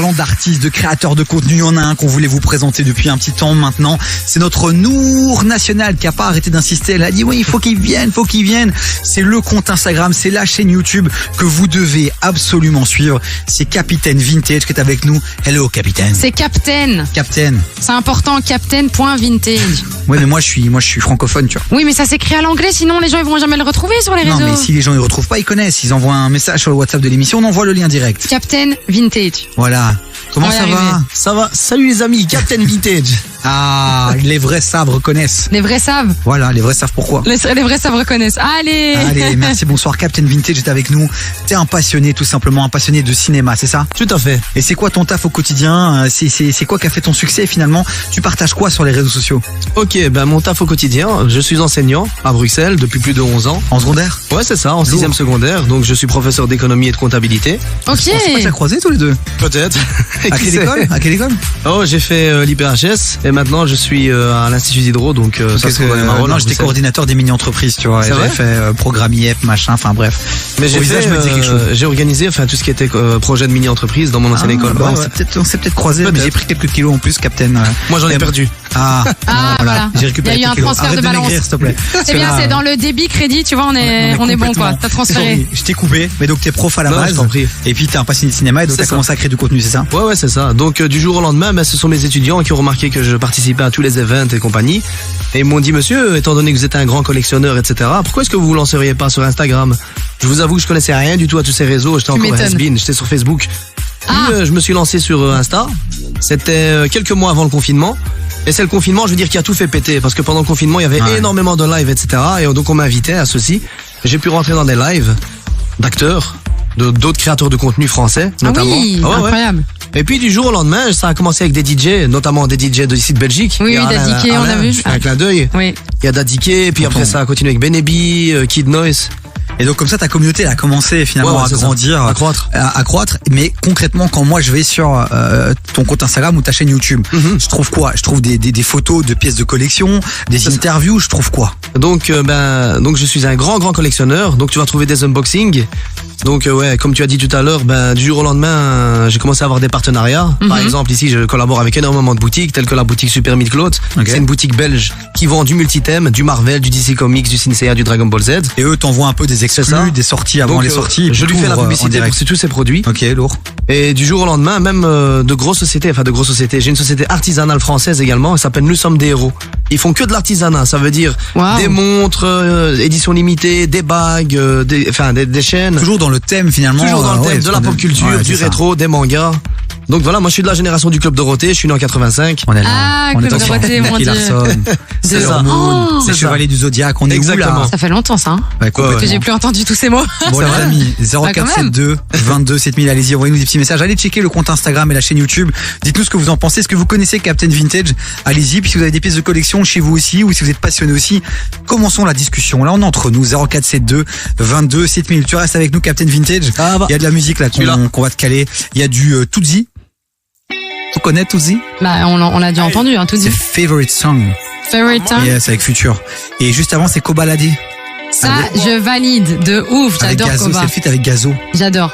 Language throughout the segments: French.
parlant d'artistes, de créateurs de contenu, il y en a un qu'on voulait vous présenter depuis un petit temps maintenant. C'est notre Nour National qui a pas arrêté d'insister. Elle a dit oui, il faut qu'il vienne, C'est le compte Instagram, c'est la chaîne YouTube que vous devez absolument suivre. C'est Capitaine Vintage qui est avec nous. Hello, Capitaine. C'est Captain. C'est important, Captain.vintage. Ouais, mais moi je suis francophone, tu vois. Oui, mais ça s'écrit à l'anglais, sinon les gens ils vont jamais le retrouver sur les réseaux. Non, mais si les gens ils retrouvent pas, ils connaissent. Ils envoient un message sur le WhatsApp de l'émission, on envoie le lien direct. Captain Vintage. Voilà. Comment ça va? Ça va. Salut les amis, Captain Vintage. Ah, les vrais savent reconnaissent. Les vrais savent. Voilà, les vrais savent pourquoi. Les vrais savent reconnaissent. Allez, merci, bonsoir. Captain Vintage est avec nous. T'es un passionné, tout simplement, un passionné de cinéma, c'est ça? Tout à fait. Et c'est quoi ton taf au quotidien? C'est quoi qui a fait ton succès finalement? Tu partages quoi sur les réseaux sociaux? Ok, mon taf au quotidien, je suis enseignant à Bruxelles depuis plus de 11 ans. En secondaire? Ouais, c'est ça, en 6e secondaire. Donc je suis professeur d'économie et de comptabilité. Ok. On s'est pas déjà croisés tous les deux? Peut-être. À quelle école? Oh, j'ai fait l'IPHS et maintenant je suis à l'Institut d'Hydro, donc ça se trouve dans les Marolles. Non, j'étais coordinateur des mini-entreprises, tu vois. J'avais fait programme IEP, machin, enfin bref. Mais j'ai organisé tout ce qui était projet de mini-entreprise dans mon ancienne école. Bah, on s'est peut-être croisés, mais j'ai pris quelques kilos en plus, Captain. Moi j'en ai perdu. Voilà. J'ai récupéré Il y a eu un quelques kilos. transfert de balance. Maigrir, s'il te plaît. C'est bien, c'est dans le débit crédit, tu vois, on est bon quoi. T'as transféré. Sorry, je t'ai coupé, mais donc t'es prof à la base. Je t'en prie. Et puis t'es un passionné de cinéma et donc t'as commencé à créer du contenu, c'est ça? Ouais, c'est ça. Donc du jour au lendemain, ce sont mes étudiants qui ont remarqué que je participais à tous les events et compagnie. Et ils m'ont dit, monsieur, étant donné que vous êtes un grand collectionneur, etc., pourquoi est-ce que vous vous lanceriez pas sur Instagram? Je vous avoue que je connaissais rien du tout à tous ces réseaux. J'étais encore has-been, j'étais sur Facebook. Puis je me suis lancé sur Insta. C'était quelques mois avant le confinement. Et c'est le confinement, je veux dire, qui a tout fait péter. Parce que pendant le confinement, il y avait énormément de lives, etc. Et donc on m'invitait à ceci. J'ai pu rentrer dans des lives d'acteurs, d'autres créateurs de contenu français, notamment. Ah oui, incroyable. Et puis du jour au lendemain, ça a commencé avec des DJ, notamment des DJ d'ici de Belgique. Oui, Dadiké, on a vu. Un clin d'œil. Oui. Il y a Dadiké, et puis après ça a continué avec Benebi, Kid Noise. Et donc comme ça ta communauté elle a commencé finalement à grandir, à croître. Mais concrètement quand moi je vais sur ton compte Instagram ou ta chaîne YouTube, je trouve quoi? Je trouve des photos de pièces de collection, des interviews, je trouve quoi? Donc je suis un grand collectionneur. Donc tu vas trouver des unboxings. Donc comme tu as dit tout à l'heure, du jour au lendemain, j'ai commencé à avoir des partenariats. Par exemple, ici, je collabore avec énormément de boutiques, telles que la boutique Super Midcloth. C'est une boutique belge qui vend du multithème, du Marvel, du DC Comics, du Cinéa, du Dragon Ball Z. Et eux t'envoient un peu des exclus, des sorties avant les sorties. Je lui fais la publicité pour tous ces produits. Ok, lourd. Et du jour au lendemain, même de grosses sociétés. J'ai une société artisanale française également. Elle s'appelle Nous sommes des héros. Ils font que de l'artisanat. Ça veut dire des montres, édition limitée, des bagues, des chaînes. Toujours dans le thème finalement. Toujours dans le thème de la pop culture, du rétro, des mangas. Donc voilà, moi je suis de la génération du Club Dorothée, je suis né en 85. On est là. Club Dorothée, mon Dieu. C'est ça. C'est Chevalier du Zodiac, on est exactement où là? Ça fait longtemps ça. Que j'ai plus entendu tous ces mots. Bon les amis, 0472 22 7000, allez-y, envoyez-nous des petits messages. Allez checker le compte Instagram et la chaîne YouTube. Dites-nous ce que vous en pensez. Est-ce que vous connaissez Captain Vintage? Allez-y, puis si vous avez des pièces de collection chez vous aussi, ou si vous êtes passionné aussi, commençons la discussion. Là on est entre nous, 0472 22 7000. Tu restes avec nous Captain Vintage. Il y a de la musique là qu'on va te caler. Il y a du Tootsie. Tu connais Tootsie? On l'a déjà entendu, Tootsie. C'est Favorite Song. Favorite Song. Yes, avec Future. Et juste avant, c'est Kobalade. Ça, je valide de ouf. J'adore Koba. C'est le feat avec Gazo. J'adore.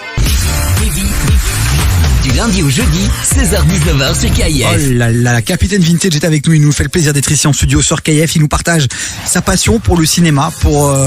Du lundi au jeudi, 16h-19h sur KIF. Oh là là, la Capitaine Vintage est avec nous. Il nous fait le plaisir d'être ici en studio sur KIF. Il nous partage sa passion pour le cinéma, pour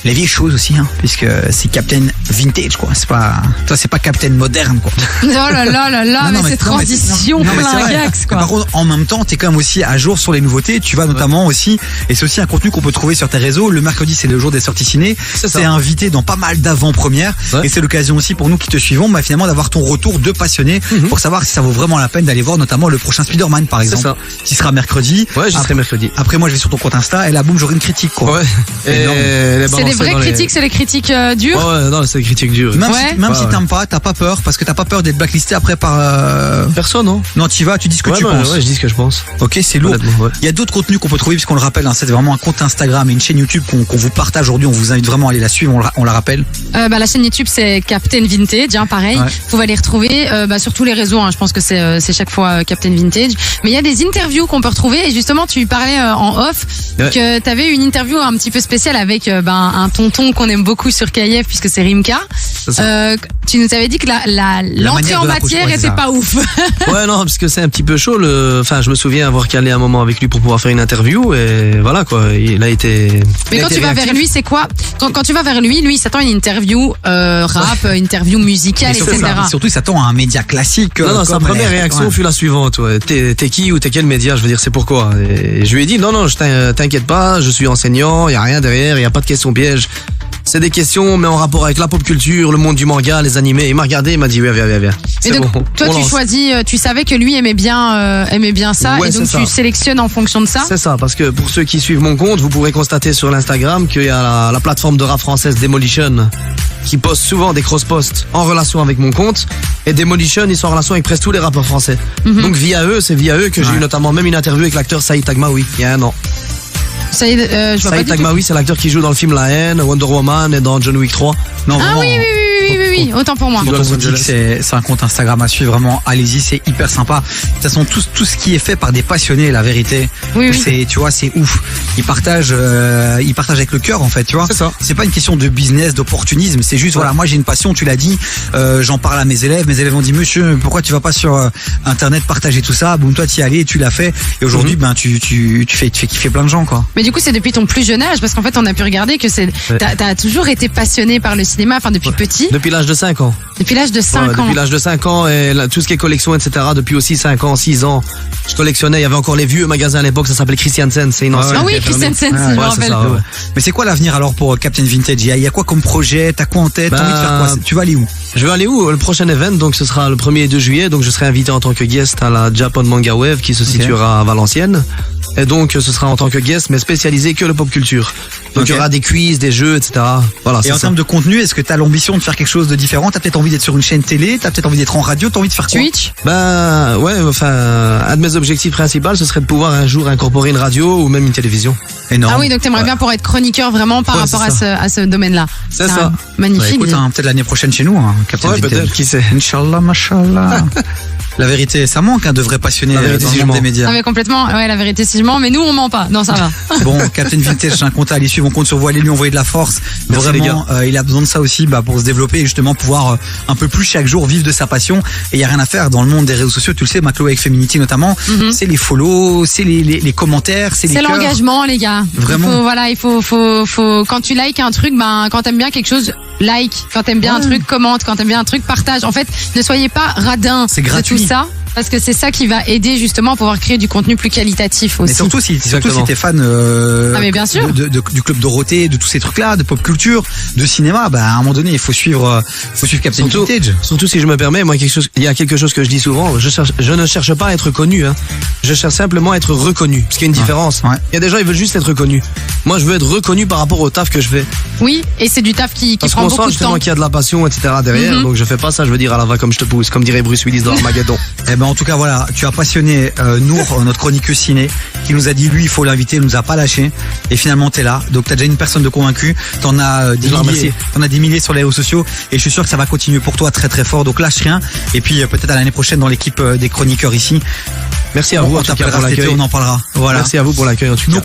les vieilles choses aussi, puisque c'est Captain Vintage, quoi. C'est pas Captain moderne, quoi. Oh là là, mais cette transition flingax, quoi. Par contre, en même temps, t'es quand même aussi à jour sur les nouveautés. Tu vas notamment aussi, et c'est aussi un contenu qu'on peut trouver sur tes réseaux. Le mercredi, c'est le jour des sorties ciné. C'est invité dans pas mal d'avant-premières. Et c'est l'occasion aussi pour nous qui te suivons, finalement, d'avoir ton retour de passionné pour savoir si ça vaut vraiment la peine d'aller voir notamment le prochain Spider-Man, par exemple. Qui sera mercredi. Ouais, j'y serai mercredi. Après, moi, je vais sur ton compte Insta et là, boum, j'aurai une critique, quoi. Ouais. C'est les vraies critiques, c'est les critiques dures. Ouais, non, c'est les critiques dures. Même si t'aimes pas, t'as pas peur, parce que t'as pas peur d'être blacklisté après par personne, non? Non, tu dis ce que tu penses. Ouais, je dis ce que je pense. Ok, c'est lourd. Il y a d'autres contenus qu'on peut trouver, puisqu'on le rappelle, c'est vraiment un compte Instagram et une chaîne YouTube qu'on vous partage aujourd'hui. On vous invite vraiment à aller la suivre, on la rappelle. La chaîne YouTube, c'est Captain Vintage, pareil. Vous pouvez les retrouver sur tous les réseaux. Je pense que c'est chaque fois Captain Vintage. Mais il y a des interviews qu'on peut retrouver. Et justement, tu parlais en off que t'avais une interview un petit peu spéciale avec un un tonton qu'on aime beaucoup sur KIF puisque c'est Rimka. Tu nous avais dit que l'entrée en matière était pas ouf. Ouais, non, parce que c'est un petit peu chaud. Enfin, je me souviens avoir calé un moment avec lui pour pouvoir faire une interview et voilà quoi. Il a été. Mais quand tu vas vers lui, c'est quoi? Quand tu vas vers lui, il s'attend à une interview rap, interview musicale, etc. Surtout, il s'attend à un média classique. Non, sa première réaction fut la suivante. Ouais. T'es qui ou t'es quel média? Je veux dire, c'est pourquoi. Et je lui ai dit non, t'inquiète pas, je suis enseignant, y a rien derrière, y a pas de questions pièges. C'est des questions, mais en rapport avec la pop culture, le monde du manga, les animés. Il m'a regardé, il m'a dit, viens. Et donc, bon, toi, tu choisis, tu savais que lui aimait bien ça, et donc tu sélectionnes en fonction de ça. C'est ça, parce que pour ceux qui suivent mon compte, vous pourrez constater sur l'Instagram qu'il y a la plateforme de rap française Demolition, qui poste souvent des cross-posts en relation avec mon compte. Et Demolition, ils sont en relation avec presque tous les rappeurs français. Donc c'est via eux que j'ai eu notamment même une interview avec l'acteur Saïd Tagmaoui, il y a un an. Saïd Tagmaoui, c'est l'acteur qui joue dans le film La Haine, Wonder Woman et dans John Wick 3. Non, ah vraiment, oui, autant pour moi. C'est un compte Instagram à suivre, vraiment, allez-y, c'est hyper sympa. De toute façon, tout ce qui est fait par des passionnés, la vérité, tu vois, c'est ouf. Ils partagent avec le cœur, en fait, tu vois. C'est ça. C'est pas une question de business, d'opportunisme, c'est juste, voilà, moi j'ai une passion, tu l'as dit, j'en parle à mes élèves ont dit, monsieur, pourquoi tu vas pas sur Internet partager tout ça? Bon, toi, t'y allais, tu l'as fait, et aujourd'hui, tu fais kiffer plein de gens, quoi. Mais du coup, c'est depuis ton plus jeune âge, parce qu'en fait, on a pu regarder que t'as toujours été passionné par le cinéma, enfin, depuis petit. Depuis l'âge de 5 ans. Depuis l'âge de 5 ans. Depuis l'âge de 5 ans et tout ce qui est collection, etc. Depuis aussi 5 ans, 6 ans. Je collectionnais, il y avait encore les vieux magasins à l'époque, ça s'appelait Christiansen, c'est une ancienne. Ah oui, Christiansen, je me rappelle. Mais c'est quoi l'avenir alors pour Captain Vintage? Il y a quoi comme projet? T'as quoi en tête? T'as envie de faire quoi? Tu vas aller où? Je vais aller où? Le prochain event, donc ce sera le 1er et 2 juillet, donc je serai invité en tant que guest à la Japan Manga Wave qui se situera à Valenciennes. Et donc ce sera en tant que guest, mais spécialisé que le pop culture. Donc il y aura des quiz, des jeux, etc. Voilà. Et en termes de contenu, est-ce que tu as l'ambition de faire quelque chose de différent? T'as peut-être envie d'être sur une chaîne télé? T'as peut-être envie d'être en radio? T'as envie de faire quoi? Twitch? Un de mes objectifs principaux, ce serait de pouvoir un jour incorporer une radio ou même une télévision. Énorme. Ah oui, donc t'aimerais bien pour être chroniqueur vraiment par rapport à ce domaine-là. C'est ça. Magnifique. Bah, écoute, peut-être l'année prochaine chez nous, Captain Vintage. Peut-être, qui sait. Inch'Allah, mashallah. La vérité, ça manque de vrais passionnés dans le monde des médias. Ah mais complètement, ouais, la vérité si je mens, mais nous on ment pas, non ça va. Bon, Captain Vintage, j'ai un compte à aller suivre, on compte sur vous, allez lui envoyer de la force. Merci, vraiment, il a besoin de ça aussi pour se développer et justement pouvoir un peu plus chaque jour vivre de sa passion. Et il y a rien à faire dans le monde des réseaux sociaux, tu le sais, Maclo avec Feminity notamment, c'est les follow, c'est les commentaires, c'est les cœurs. C'est l'engagement les gars. Vraiment. Il faut quand tu likes un truc, quand t'aimes bien quelque chose, like, quand t'aimes bien un truc, commente, quand t'aimes bien un truc, partage. En fait, ne soyez pas radin de tout ça. Parce que c'est ça qui va aider justement à pouvoir créer du contenu plus qualitatif aussi. Mais surtout si t'es fan mais bien sûr. du Club Dorothée, de tous ces trucs-là, de pop culture, de cinéma, à un moment donné, il faut suivre Captain Vintage. Surtout si je me permets, moi il y a quelque chose que je dis souvent, je ne cherche pas à être connu, je cherche simplement à être reconnu. Parce qu'il y a une différence. Ouais. Il y a des gens, ils veulent juste être reconnus. Moi, je veux être reconnu par rapport au taf que je fais. Oui, et c'est du taf qui prend beaucoup de temps. Parce qu'on sent qu'il y a de la passion, etc. derrière. Donc je fais pas ça, je veux dire à la va comme je te pousse, comme dirait Bruce Willis dans Armageddon. En tout cas, voilà, tu as passionné Nour, notre chroniqueuse ciné, qui nous a dit, lui, il faut l'inviter, il nous a pas lâché. Et finalement, t'es là. Donc, t'as déjà une personne de convaincue. T'en as des milliers sur les réseaux sociaux. Et je suis sûr que ça va continuer pour toi très très fort. Donc, lâche rien. Et puis, peut-être à l'année prochaine dans l'équipe des chroniqueurs ici. Merci à vous, en tout cas, pour l'accueil. On en parlera. Voilà. Merci à vous pour l'accueil, en tout cas.